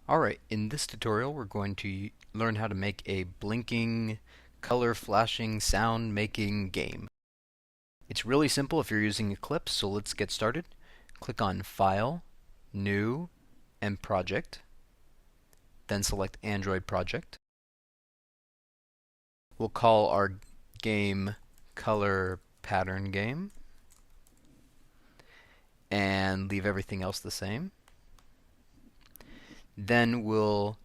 Alright, in this tutorial we're going to learn how to make a blinking, color flashing, sound making game. It's really simple if you're using Eclipse, so let's get started. Click on File, New, and Project, then select Android Project. We'll call our game Color Pattern Game, and leave everything else the same. Then we'll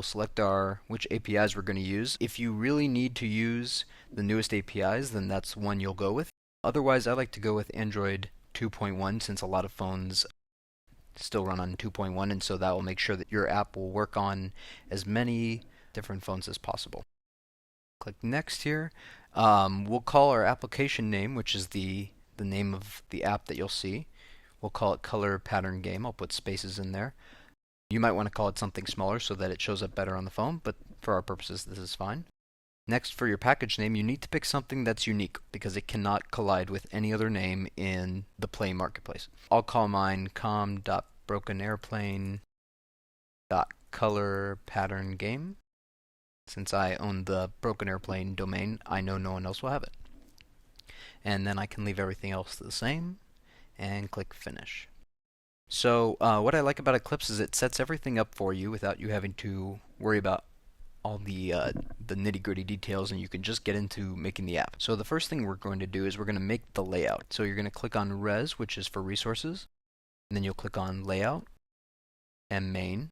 select which APIs we're going to use. If you really need to use the newest APIs, then that's one you'll go with. Otherwise, I like to go with Android 2.1 since a lot of phones still run on 2.1, and so that will make sure that your app will work on as many different phones as possible. Click Next here. We'll call our application name, which is the name of the app that you'll see. We'll call it Color Pattern Game. I'll put spaces in there. You might want to call it something smaller so that it shows up better on the phone, but for our purposes this is fine. Next, for your package name, you need to pick something that's unique because it cannot collide with any other name in the Play marketplace. I'll call mine com.brokenairplane.colorpattern.game. Since I own the Broken Airplane domain, I know no one else will have it. And then I can leave everything else the same and click Finish. So what I like about Eclipse is it sets everything up for you without you having to worry about all the nitty-gritty details, and you can just get into making the app. So the first thing we're going to do is we're going to make the layout. So you're going to click on Res, which is for resources, and then you'll click on Layout and Main.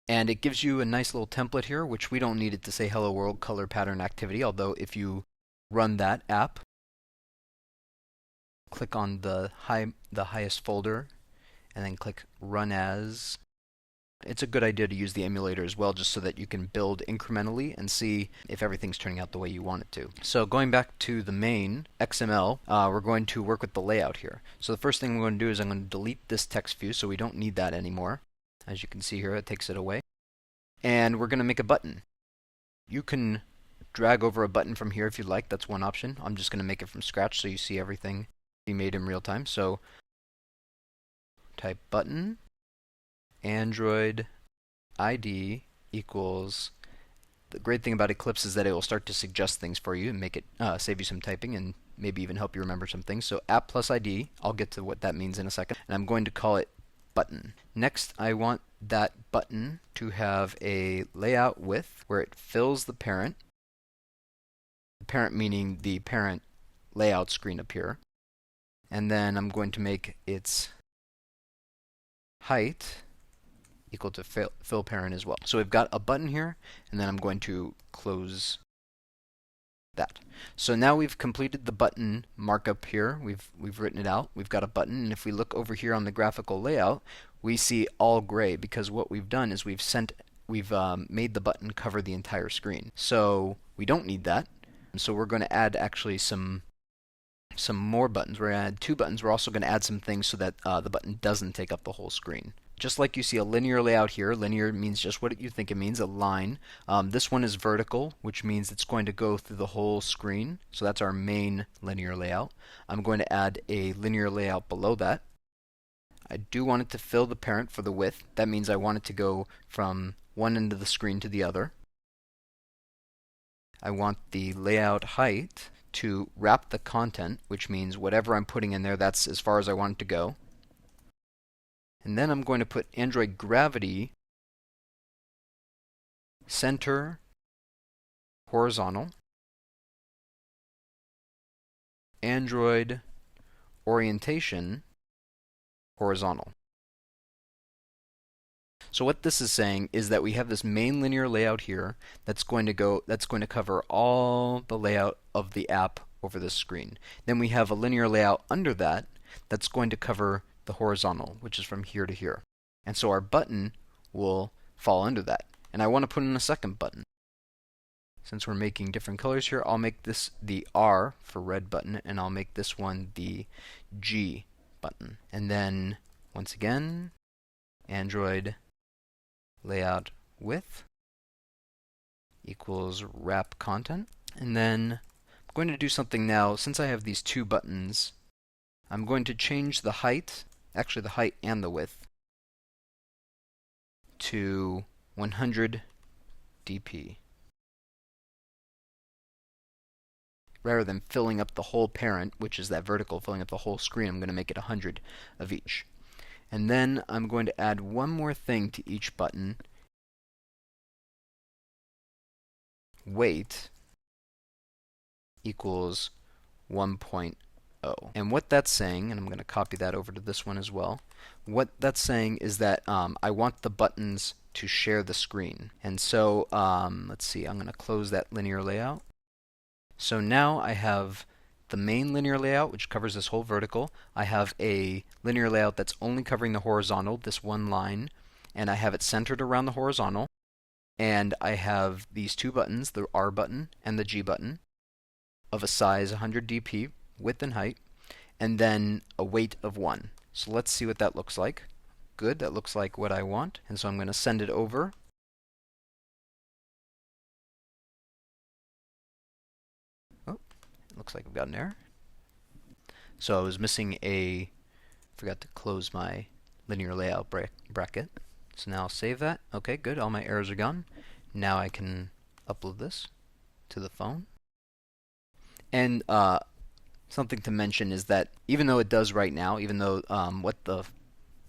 And it gives you a nice little template here, which we don't need it to say Hello World Color Pattern Activity, although if you run that app, click on the highest folder and then click Run As. It's a good idea to use the emulator as well, just so that you can build incrementally and see if everything's turning out the way you want it to. So going back to the main XML, we're going to work with the layout here. So the first thing I'm going to do is I'm going to delete this text view, so we don't need that anymore. As you can see here, it takes it away. And we're going to make a button. You can drag over a button from here if you'd like. That's one option. I'm just going to make it from scratch so you see everything be made in real time. So type button, Android ID equals. The great thing about Eclipse is that it will start to suggest things for you and make it save you some typing and maybe even help you remember some things. So app plus ID, I'll get to what that means in a second, and I'm going to call it button. Next, I want that button to have a layout width where it fills the parent meaning the parent layout screen up here, and then I'm going to make its height equal to fill parent as well. So we've got a button here, and then I'm going to close that. So now we've completed the button markup here. We've written it out. We've got a button, and if we look over here on the graphical layout, we see all gray because what we've done is we've made the button cover the entire screen. So we don't need that. So we're going to add actually some more buttons. We're going to add 2 buttons. We're also going to add some things so that the button doesn't take up the whole screen. Just like you see a linear layout here, linear means just what you think it means, a line. This one is vertical, which means it's going to go through the whole screen. So that's our main linear layout. I'm going to add a linear layout below that. I do want it to fill the parent for the width. That means I want it to go from one end of the screen to the other. I want the layout height to wrap the content, which means whatever I'm putting in there, that's as far as I want it to go. And then I'm going to put Android gravity center horizontal, Android orientation horizontal. So what this is saying is that we have this main linear layout here that's going to cover all the layout of the app over this screen. Then we have a linear layout under that that's going to cover the horizontal, which is from here to here. And so our button will fall under that. And I want to put in a second button. Since we're making different colors here, I'll make this the R for red button, and I'll make this one the G button. And then, once again, Android layout width equals wrap content. And then I'm going to do something now. Since I have these 2 buttons, I'm going to change the height, actually the height and the width. to 100 dp. Rather than filling up the whole parent, which is that vertical, filling up the whole screen, I'm going to make it 100 of each. And then I'm going to add one more thing to each button. Weight equals 1.0. And what that's saying, and I'm going to copy that over to this one as well, what that's saying is that I want the buttons to share the screen. And so, let's see, I'm going to close that linear layout. So now I have the main linear layout, which covers this whole vertical. I have a linear layout that's only covering the horizontal, this one line, and I have it centered around the horizontal. And I have these two buttons, the R button and the G button, of a size 100 dp, width and height, and then a weight of 1. So let's see what that looks like. Good, that looks like what I want. And so I'm going to send it over. Looks like I've got an error. So I was missing forgot to close my linear layout bracket. So now I'll save that. Okay, good, all my errors are gone. Now I can upload this to the phone. And something to mention is that even though it does right now, even though what the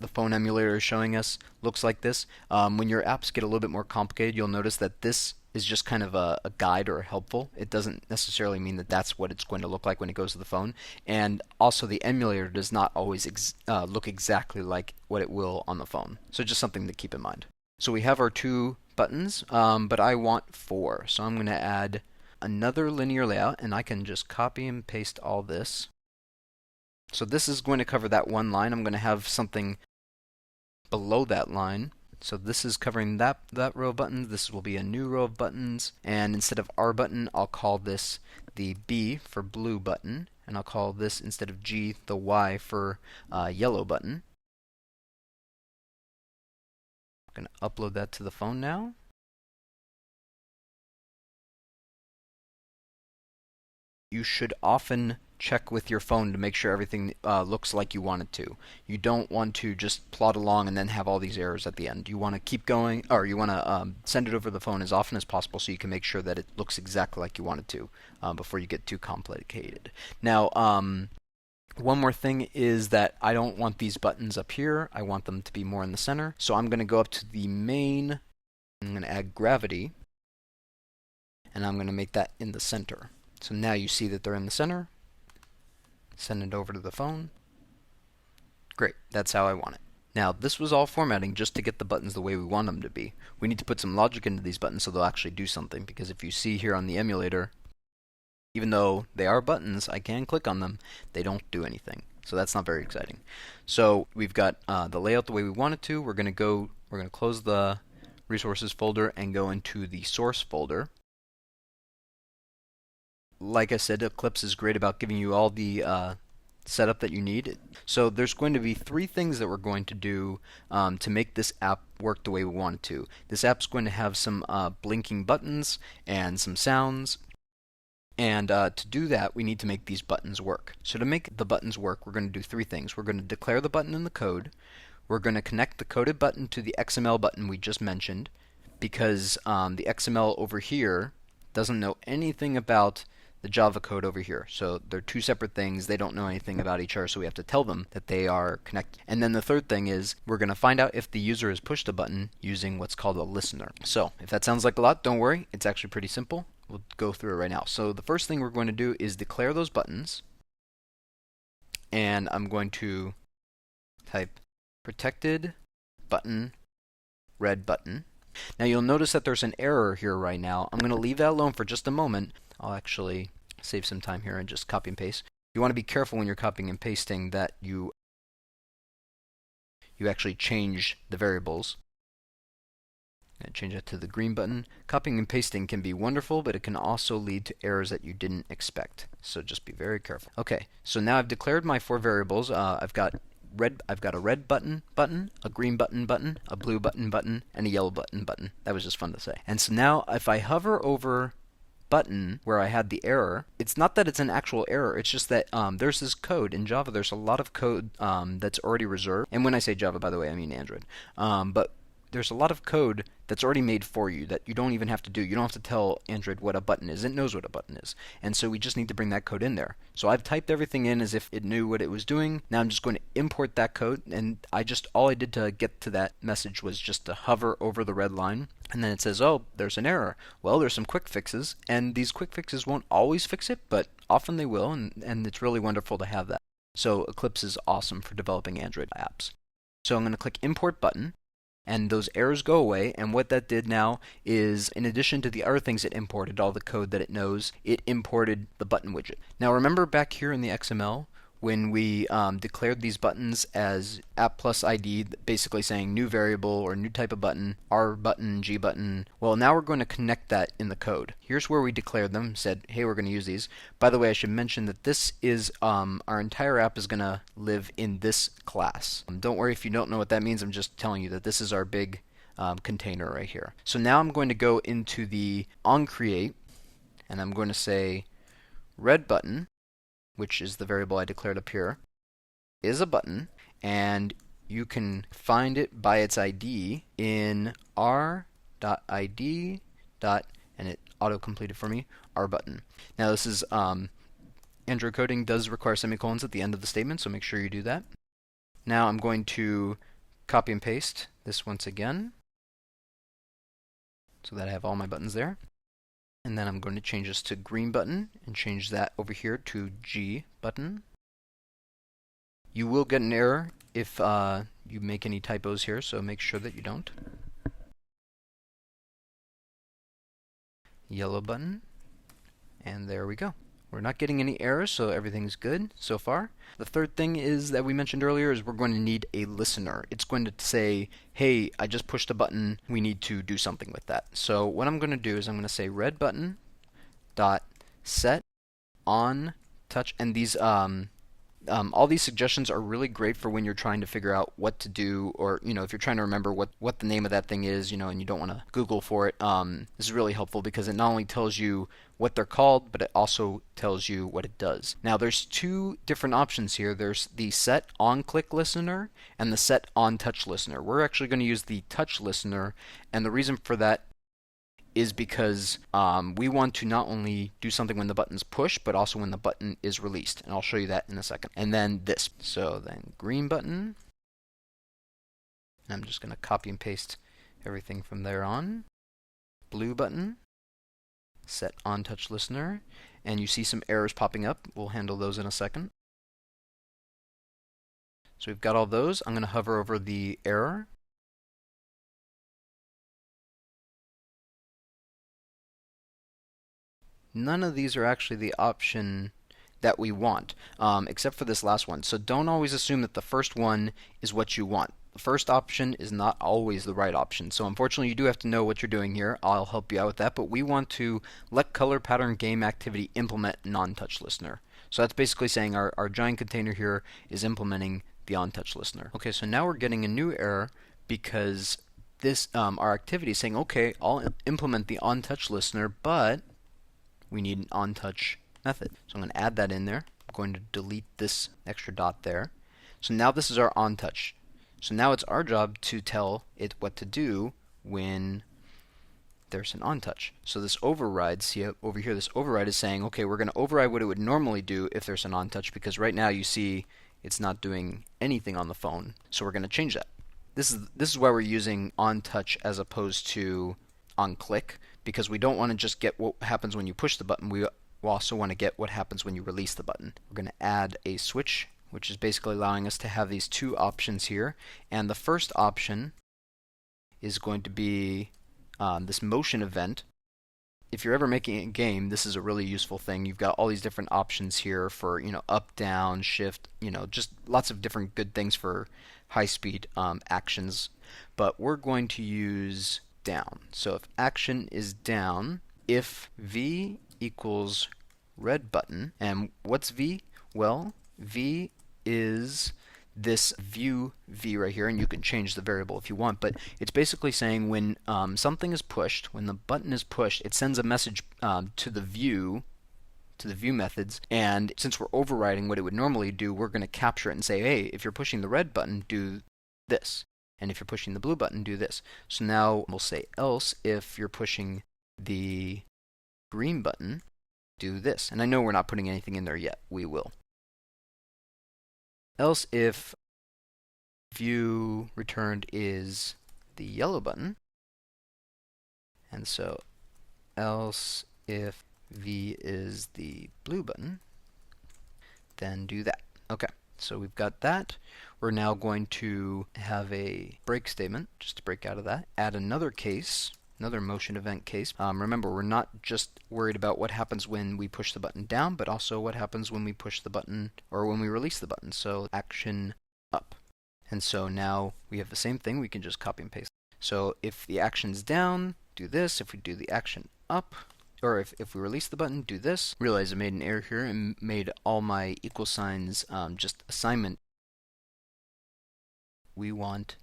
phone emulator is showing us looks like this, when your apps get a little bit more complicated, you'll notice that this is just kind of a guide or helpful. It doesn't necessarily mean that that's what it's going to look like when it goes to the phone. And also the emulator does not always look exactly like what it will on the phone. So just something to keep in mind. So we have our two buttons, but I want 4. So I'm going to add another linear layout, and I can just copy and paste all this. So this is going to cover that one line. I'm going to have something below that line. So this is covering that row of buttons. This will be a new row of buttons. And instead of R button, I'll call this the B for blue button. And I'll call this, instead of G, the Y for yellow button. I'm going to upload that to the phone now. You should often check with your phone to make sure everything looks like you want it to. You don't want to just plod along and then have all these errors at the end. You want to keep going, or you want to send it over the phone as often as possible so you can make sure that it looks exactly like you want it to before you get too complicated. Now, one more thing is that I don't want these buttons up here. I want them to be more in the center. So I'm going to go up to the main. I'm going to add gravity, and I'm going to make that in the center. So now you see that they're in the center. Send it over to the phone. Great, that's how I want it. Now, this was all formatting just to get the buttons the way we want them to be. We need to put some logic into these buttons so they'll actually do something, because if you see here on the emulator, even though they are buttons, I can click on them, they don't do anything. So that's not very exciting. So we've got the layout the way we want it to. We're going to close the resources folder and go into the source folder. Like I said, Eclipse is great about giving you all the setup that you need. So there's going to be 3 things that we're going to do to make this app work the way we want it to. This app's going to have some blinking buttons and some sounds. And to do that, we need to make these buttons work. So to make the buttons work, we're going to do 3 things. We're going to declare the button in the code. We're going to connect the coded button to the XML button we just mentioned, because the XML over here doesn't know anything about the Java code over here. So they're 2 separate things. They don't know anything about each other, so we have to tell them that they are connected. And then the third thing is we're going to find out if the user has pushed a button using what's called a listener. So if that sounds like a lot, don't worry. It's actually pretty simple. We'll go through it right now. So the first thing we're going to do is declare those buttons. And I'm going to type protected button red button. Now you'll notice that there's an error here right now. I'm going to leave that alone for just a moment. I'll actually save some time here and just copy and paste. You want to be careful when you're copying and pasting that you actually change the variables. I'm going to change that to the green button. Copying and pasting can be wonderful, but it can also lead to errors that you didn't expect. So just be very careful. Okay, so now I've declared my 4 variables. I've got a red button, a green button, a blue button, and a yellow button. That was just fun to say. And so now if I hover over button where I had the error, it's not that it's an actual error, it's just that there's this code. In Java, there's a lot of code that's already reserved. And when I say Java, by the way, I mean Android. But there's a lot of code that's already made for you that you don't even have to do. You don't have to tell Android what a button is. It knows what a button is. And so we just need to bring that code in there. So I've typed everything in as if it knew what it was doing. Now I'm just going to import that code, and all I did to get to that message was just to hover over the red line, and then it says, oh, there's an error. Well, there's some quick fixes, and these quick fixes won't always fix it, but often they will, and it's really wonderful to have that. So Eclipse is awesome for developing Android apps. So I'm going to click Import Button, and those errors go away. And what that did now is, in addition to the other things it imported, all the code that it knows, it imported the button widget. Now remember back here in the XML when we declared these buttons as app plus ID, basically saying new variable or new type of button, R button, G button. Well, now we're going to connect that in the code. Here's where we declared them, said, hey, we're going to use these. By the way, I should mention that this is, our entire app is going to live in this class. Don't worry if you don't know what that means. I'm just telling you that this is our big container right here. So now I'm going to go into the onCreate, and I'm going to say red button, which is the variable I declared up here, is a button, and you can find it by its ID in r.id. And it auto-completed for me, r button. Now this is, Android coding does require semicolons at the end of the statement, so make sure you do that. Now I'm going to copy and paste this once again, so that I have all my buttons there. And then I'm going to change this to green button and change that over here to G button. You will get an error if you make any typos here, so make sure that you don't. Yellow button, and there we go. We're not getting any errors, so everything's good so far. The third thing is that we mentioned earlier is we're going to need a listener. It's going to say, hey, I just pushed a button, we need to do something with that. So what I'm going to do is I'm going to say red button dot set on touch, and these all these suggestions are really great for when you're trying to figure out what to do, or if you're trying to remember what the name of that thing is, and you don't want to Google for it. This is really helpful because it not only tells you what they're called, but it also tells you what it does. Now there's two different options here. There's the set on click listener and the set on touch listener. We're actually going to use the touch listener, and the reason for that is because we want to not only do something when the button's pushed, but also when the button is released. And I'll show you that in a second. And then this. So then green button. And I'm just going to copy and paste everything from there on. Blue button. Set on touch listener. And you see some errors popping up. We'll handle those in a second. So we've got all those. I'm going to hover over the error. None of these are actually the option that we want, except for this last one. So don't always assume that the first one is what you want. The first option is not always the right option. So unfortunately, you do have to know what you're doing here. I'll help you out with that. But we want to let color pattern game activity implement non-touch listener. So that's basically saying our giant container here is implementing the on-touch listener. Okay, so now we're getting a new error because this our activity is saying, okay, I'll implement the on-touch listener, but we need an on-touch method. So I'm going to add that in there. I'm going to delete this extra dot there. So now this is our on-touch. So now it's our job to tell it what to do when there's an on-touch. So this override, see over here, this override is saying, okay, we're going to override what it would normally do if there's an on-touch, because right now you see it's not doing anything on the phone. So we're going to change that. This is why we're using on-touch as opposed to on-click, because we don't want to just get what happens when you push the button. We also want to get what happens when you release the button. We're going to add a switch, which is basically allowing us to have these two options here. And the first option is going to be this motion event. If you're ever making a game, this is a really useful thing. You've got all these different options here for up, down, shift, just lots of different good things for high-speed actions. But we're going to use down. So if action is down, if V equals red button, and what's V? Well, V is this view V right here, and you can change the variable if you want, but it's basically saying when something is pushed, when the button is pushed, it sends a message to the view methods, and since we're overriding what it would normally do, we're going to capture it and say, hey, if you're pushing the red button, do this. And if you're pushing the blue button, do this. So now we'll say else if you're pushing the green button, do this. And I know we're not putting anything in there yet. We will. Else if view returned is the yellow button, and so else if v is the blue button, then do that. Okay, so we've got that. We're now going to have a break statement, just to break out of that. Add another case, another motion event case. Remember, we're not just worried about what happens when we push the button down, but also what happens when we push the button, or when we release the button. So action up. And so now we have the same thing. We can just copy and paste. So if the action's down, do this. If we do the action up, or if we release the button, do this. Realize I made an error here and made all my equal signs just assignment. We want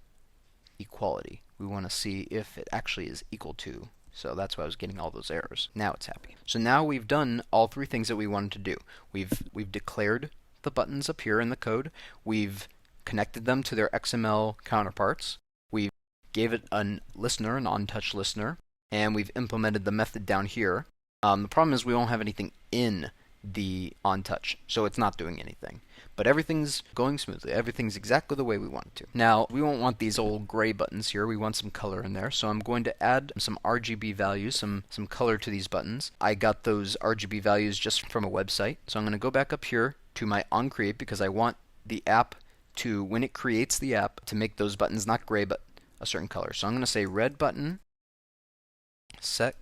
equality. We want to see if it actually is equal to. So that's why I was getting all those errors. Now it's happy. So now we've done all three things that we wanted to do. We've declared the buttons up here in the code. We've connected them to their XML counterparts. We gave it a listener, an on-touch listener, and we've implemented the method down here. The problem is we won't have anything in the on-touch, so it's not doing anything. But everything's going smoothly. Everything's exactly the way we want it to. Now, we won't want these old gray buttons here. We want some color in there, so I'm going to add some RGB values, some color to these buttons. I got those RGB values just from a website, so I'm going to go back up here to my onCreate because I want the app to, when it creates the app, to make those buttons not gray but a certain color. So I'm going to say red button, set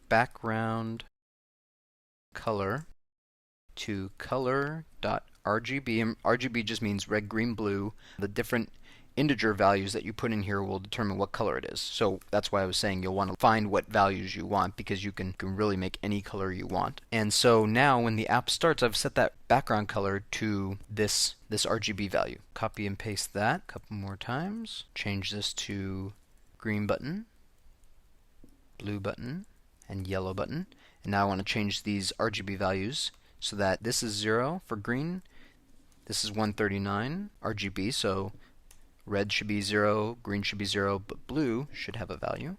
background color to color.rgb, and RGB just means red, green, blue. The different integer values that you put in here will determine what color it is. So that's why I was saying you'll want to find what values you want, because you can really make any color you want. And so now when the app starts, I've set that background color to this RGB value. Copy and paste that a couple more times. Change this to green button, blue button, and yellow button. And now I want to change these RGB values so that this is 0 for green, this is 139 RGB, so red should be 0, green should be 0, but blue should have a value.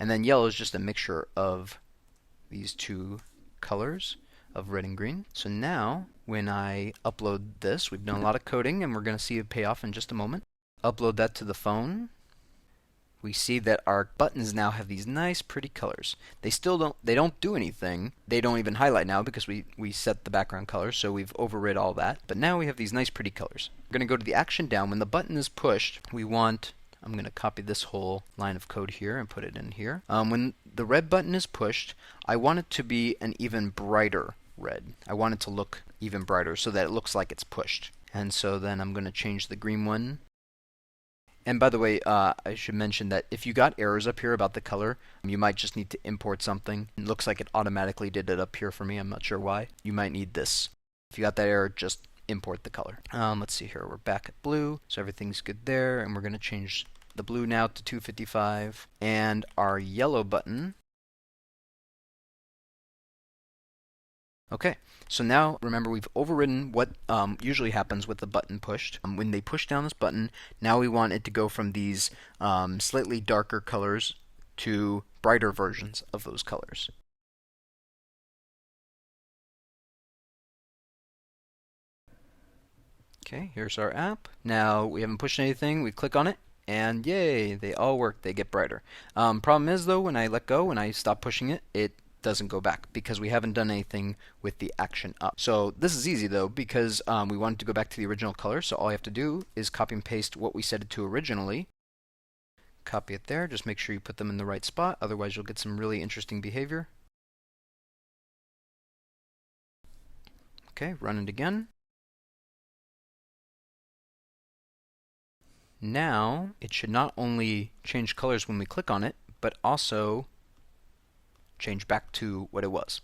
And then yellow is just a mixture of these two colors of red and green. So now when I upload this, we've done a lot of coding and we're going to see it pay off in just a moment. Upload that to the phone. We see that our buttons now have these nice pretty colors. They don't do anything. They don't even highlight now because we set the background color, so we've overrid all that. But now we have these nice pretty colors. We're going to go to the action down. When the button is pushed, I'm going to copy this whole line of code here and put it in here. When the red button is pushed, I want it to be an even brighter red. I want it to look even brighter so that it looks like it's pushed. And so then I'm going to change the green one. And by the way, I should mention that if you got errors up here about the color, you might just need to import something. It looks like it automatically did it up here for me. I'm not sure why. You might need this. If you got that error, just import the color. Let's see here. We're back at blue, so everything's good there. And we're going to change the blue now to 255. And our yellow button. Okay, so now remember we've overridden what usually happens with the button pushed. When they push down this button, now we want it to go from these slightly darker colors to brighter versions of those colors. Okay, here's our app. Now we haven't pushed anything, we click on it, and yay, they all work, they get brighter. Problem is though, when I let go, when I stop pushing it, it doesn't go back because we haven't done anything with the action up. So this is easy though because we wanted to go back to the original color, so all you have to do is copy and paste what we set it to originally. Copy it there, just make sure you put them in the right spot, otherwise you'll get some really interesting behavior. Okay, run it again. Now it should not only change colors when we click on it, but also change back to what it was.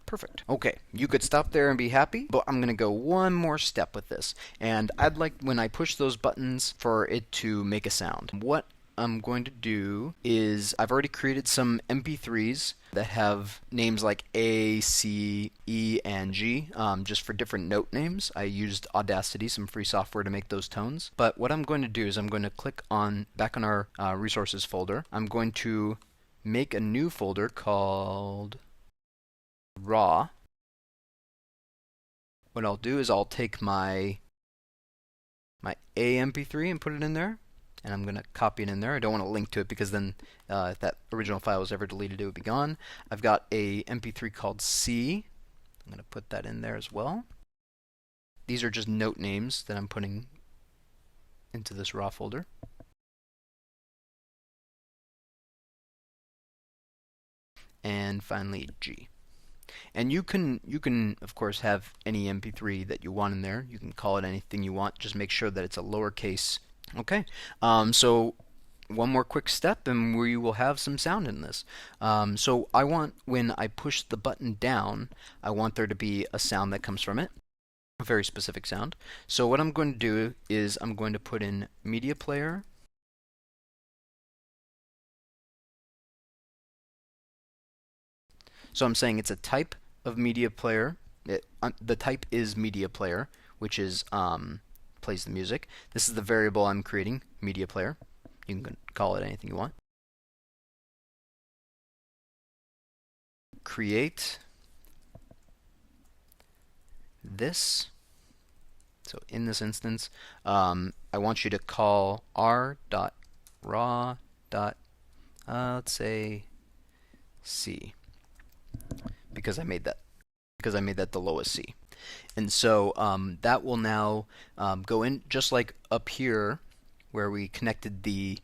Perfect. Okay, you could stop there and be happy, but I'm going to go one more step with this. And I'd like, when I push those buttons, for it to make a sound. What I'm going to do is I've already created some MP3s that have names like A, C, E, and G, just for different note names. I used Audacity, some free software, to make those tones. But what I'm going to do is I'm going to click on back on our resources folder. I'm going to make a new folder called raw. What I'll do is I'll take my A MP3 and put it in there, and I'm going to copy it in there. I don't want to link to it because then if that original file was ever deleted, it would be gone. I've got a MP3 called C. I'm going to put that in there as well. These are just note names that I'm putting into this raw folder. And finally G. And you can of course have any MP3 that you want in there. You can call it anything you want. Just make sure that it's a lowercase. Okay. So one more quick step, and we will have some sound in this. So I want, when I push the button down, I want there to be a sound that comes from it, a very specific sound. So what I'm going to do is I'm going to put in media player. So I'm saying it's a type of media player. The type is media player, which is plays the music. This is the variable I'm creating, media player. You can call it anything you want. Create this. So in this instance, I want you to call r.raw. Let's say C, because I made that the lowest C. And so that will now go in just like up here where we connected the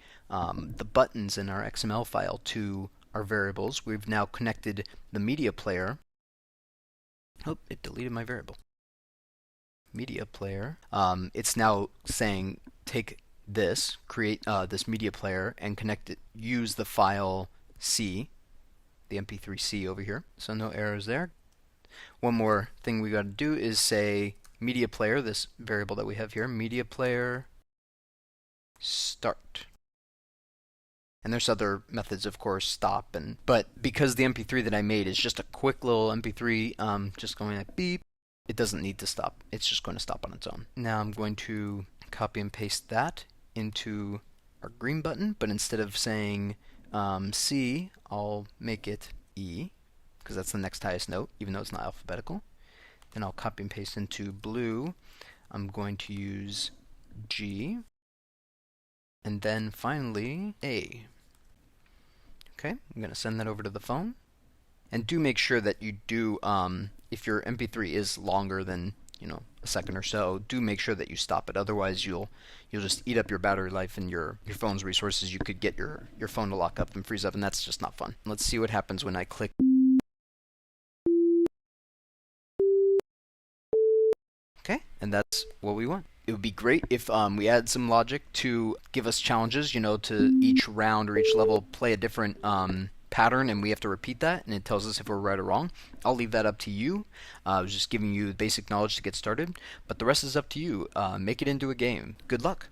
buttons in our XML file to our variables. We've now connected the media player. Oh, it deleted my variable. Media player. It's now saying take this, create this media player, and connect it. Use the file C, the MP3C over here. So no errors there. One more thing we got to do is say media player, this variable that we have here, media player start. And there's other methods, of course, stop, but because the MP3 that I made is just a quick little MP3, just going like beep, it doesn't need to stop. It's just going to stop on its own. Now I'm going to copy and paste that into our green button, but instead of saying C, I'll make it E, because that's the next highest note, even though it's not alphabetical. Then I'll copy and paste into blue. I'm going to use G. And then finally A. Okay, I'm going to send that over to the phone. And do make sure that you do, if your MP3 is longer than, a second or so, do make sure that you stop it. Otherwise, you'll just eat up your battery life and your phone's resources. You could get your phone to lock up and freeze up, and that's just not fun. Let's see what happens when I click. Okay, and that's what we want. It would be great if we add some logic to give us challenges, to each round or each level play a different pattern, and we have to repeat that, and it tells us if we're right or wrong. I'll leave that up to you. I was just giving you basic knowledge to get started, but the rest is up to you. Make it into a game. Good luck.